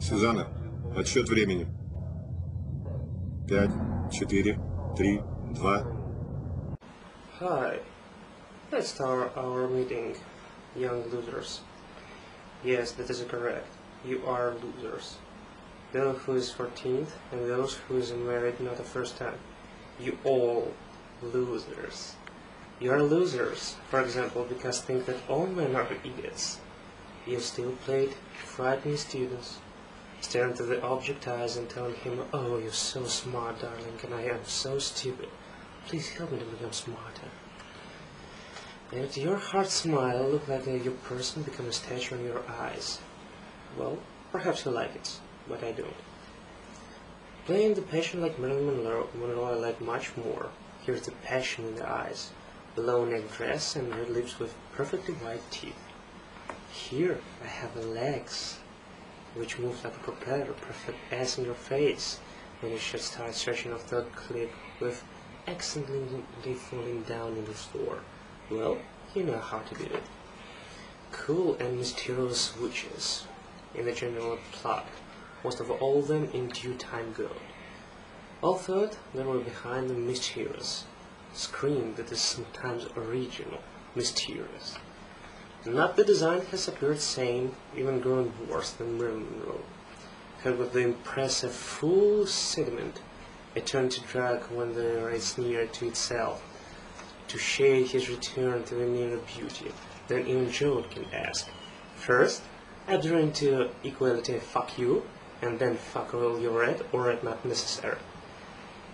Сюзанна, отсчет времени. 5, 4, 3, 2. Hi, let's start our meeting, young losers. Yes, that is correct. You are losers. Those who is 14th and those who is married not the first time. You all losers. You are losers, for example, because think that all men are idiots. You still played frightening students, staring to the object eyes and telling him, "Oh, you're so smart, darling, and I am so stupid. Please help me to become smarter." And your heart smile look like your person become a statue in your eyes. Well, perhaps you like it, but I don't. Playing the passion like Marilyn Monroe I like much more. Here's the passion in the eyes, low neck dress and red lips with perfectly white teeth. Here I have the legs, which move like a propeller, perfect ass in your face, and you should start stretching off the cliff with accidentally falling down in the floor. Well, you know how to do it. Cool and mysterious witches, in the general plot, most of all them in due time go. All thought they were behind the mysterious scream that is sometimes original, mysterious. Not the design has appeared same, even grown worse than Marilyn Monroe. Her with the impressive full sediment, it turned to drag when the race near to itself, to shade his return to the nearer beauty than even Joe can ask. First, adhering to equality, fuck you, and then fuck all you read or read not necessary.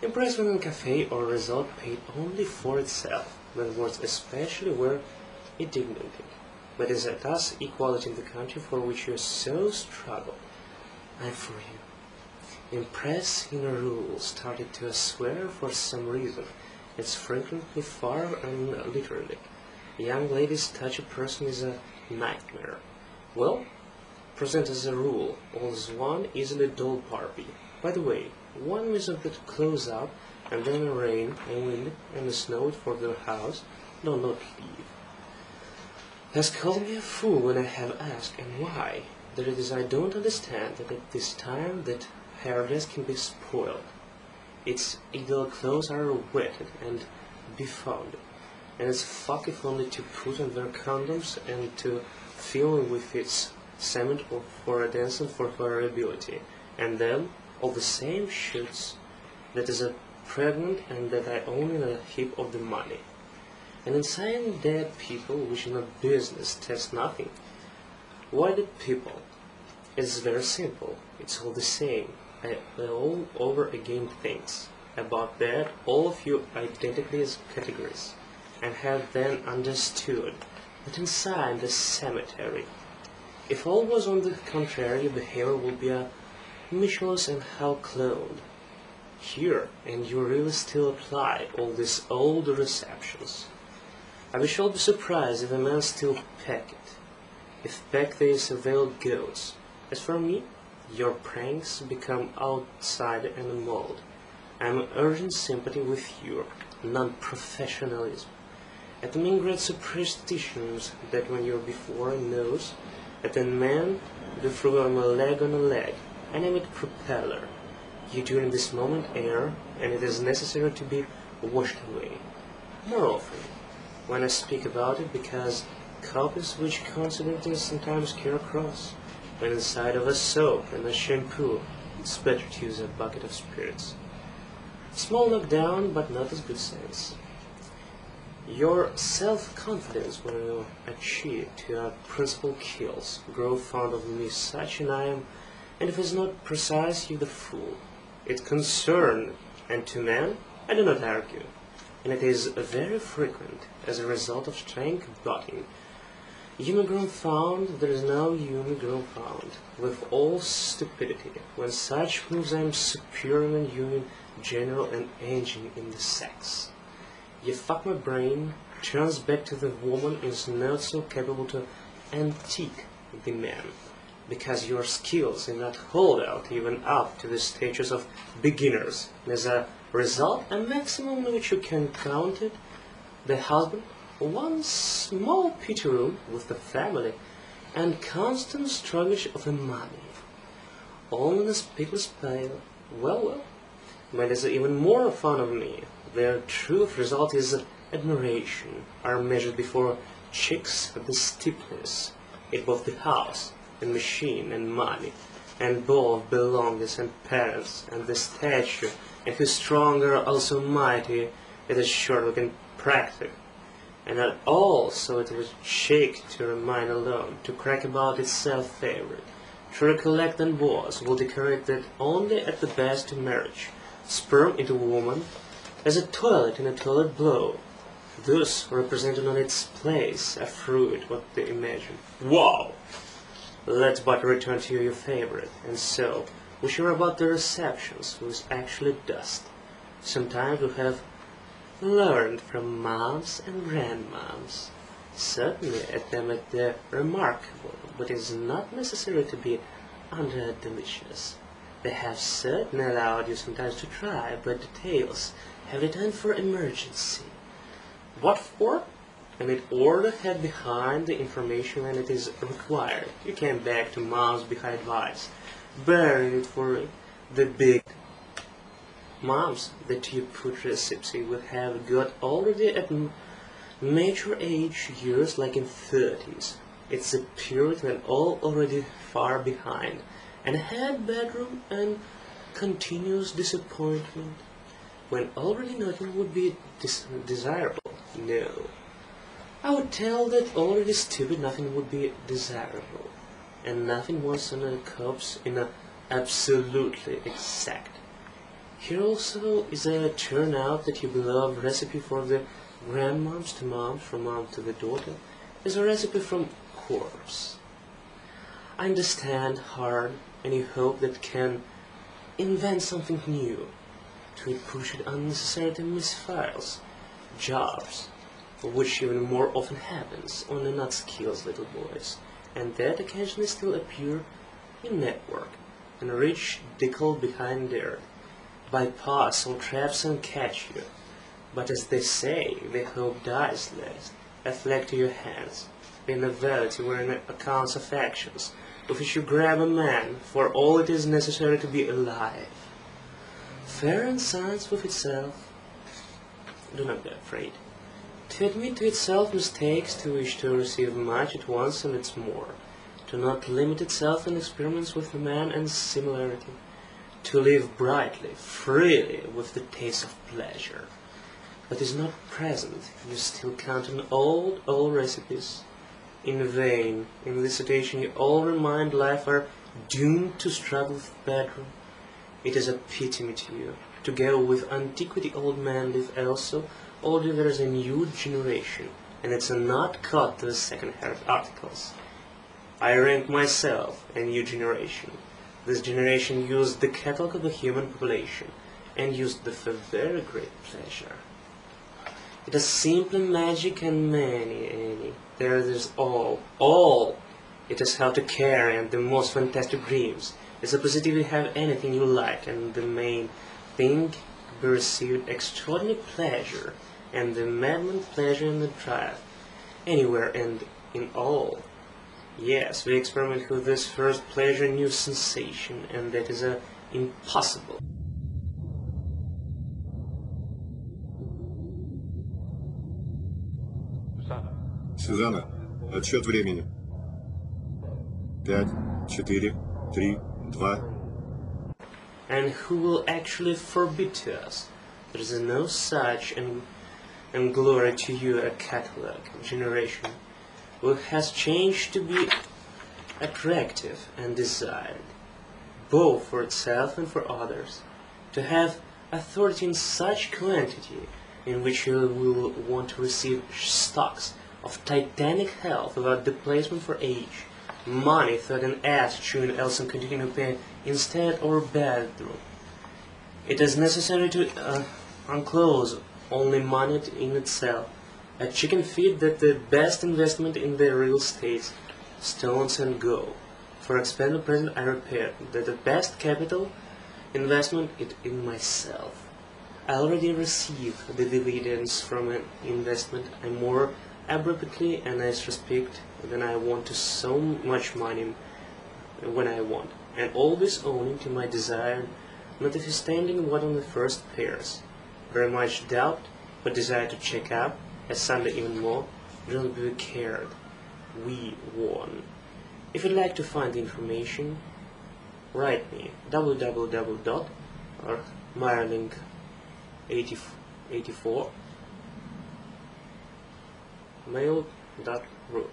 Impressment in cafe or result paid only for itself, when words especially were indignating. But is it thus equality in the country for which you so struggle? I'm for you. Impress in a rule started to swear for some reason. It's frequently far and literally. Young ladies touch a person is a nightmare. Well, present as a rule, all is one easily dull Barbie. By the way, one wizard that close up and then rain and wind and snow for their house, do not leave. Has called me a fool when I have asked, and why? That it is I don't understand that at this time that hairdress can be spoiled. Its ideal clothes are wetted and befounded, and it's fuck if only to put on their condoms and to fill with its cement or for a dancing for variability, and then all the same shoots that is a pregnant and that I own in a heap of the money. And inside dead people, which in a business test nothing. Why dead people? It's very simple. It's all the same. I all over again things. About that, all of you identically as categories, and have then understood that inside the cemetery, if all was on the contrary, your behavior would be a mischievous and how cloned. Here, and you really still apply all these old receptions. I shall be surprised if a man still peck it, if peck this veiled goats. As for me, your pranks become outside and mold. I am urgent sympathy with your non-professionalism. At the mingled superstitions that when you're before a nose, that a man do through a leg on a leg, I name it propeller. You during this moment air, and it is necessary to be washed away. More often, when I speak about it, because copies which consequently sometimes carry across, when inside of a soap and a shampoo, it's better to use a bucket of spirits. Small knockdown, but not as good sense. Your self-confidence when you achieve to your principal kills, grow fond of me such an I am, and if it's not precise, you the fool. It concern, and to men, I do not argue. And it is very frequent as a result of strength botting. Human grown found, there is no human grown found, with all stupidity. When such moves I am superior in human, general and engine in the sex. You fuck my brain, turns back to the woman is not so capable to antique the man, because your skills do not hold out even up to the stages of beginners, and as a result, a maximum in which you can count it, the husband, one small petty room with the family, and constant struggle of the money. all unspeakably pale. Well, but it's even more fun of me. Their true result is admiration, are measured before chicks the steepness, it both the house, and machine, and money, and both belongings and parents, and the statue, and who's stronger, also mighty, it is short and practical. And not all so it was shake to remain alone, to crack about itself favorite, to recollect and was, will decorate that only at the best to marriage, sperm into woman, as a toilet in a toilet blow, thus representing on its place a fruit what they imagine. Wow! Let's but return to your favorite, and so, we share about the receptions, who is actually dust. Sometimes we have learned from moms and grandmoms. Certainly at them at the remarkable, but it is not necessary to be under delicious. They have certainly allowed you sometimes to try, but details have returned for emergency. What for? And it order head behind the information when it is required. You can beg to moms behind advice, bearing it for the big moms that you put recipes would have got already at mature age years like in 30s. It's a period when all already far behind, and had bedroom and continuous disappointment, when already nothing would be desirable. No. I would tell that already stupid nothing would be desirable, and nothing was on a copse in a absolutely exact. Here also is a turnout that your beloved recipe for the grandmoms to moms, from mom to the daughter, is a recipe from corpse. I understand hard, and you hope that can invent something new, to push it unnecessary to misfiles, jobs, which even more often happens on the not skills little boys, and that occasionally still appear in network, and reach dickle behind there, bypass all traps and catch you. But as they say, the hope dies last, a flag to your hands, the novelty wherein accounts of actions, of which you grab a man, for all it is necessary to be alive. Fair and science with itself, do not be afraid. To admit to itself mistakes, to wish to receive much at once and its more, to not limit itself in experiments with man and similarity, to live brightly, freely, with the taste of pleasure, but is not present, you still count on old recipes. In vain, in this situation you all remind life are doomed to struggle with bedroom. It is a pity to you, to go with antiquity old men live also, only there is a new generation, and it's a not cut to the second-hand articles. I rank myself a new generation. This generation used the catalog of the human population, and used it for very great pleasure. It is simply magic and many. There is all. It is how to carry and the most fantastic dreams. It's a positive you have anything you like, and the main thing be received extraordinary pleasure, and the madman pleasure in the drive, anywhere and in all. Yes, we experiment with this first pleasure new sensation, and that is impossible. Сюзанна, отсчет времени. 5, 4, 3, 2. And who will actually forbid to us? There is no such and glory to you a catalog generation, who has changed to be attractive and desired, both for itself and for others, to have authority in such quantity in which you will want to receive stocks of titanic health without displacement for age, money, thought and attitude, else and continue to pay instead or bedroom. It is necessary to unclose only money in itself, a chicken feed that the best investment in the real estate, stones and gold. For expanded present I repeat that the best capital investment is in myself. I already receive the dividends from an investment I more abruptly and as respect than I want to so much money when I want. and always owning to my desire, notwithstanding what on the first pairs. Very much doubt, but desire to check up, as Sunday even more, don't be cared. We won. If you'd like to find the information, write me www. or Myrlink84 mail.ru.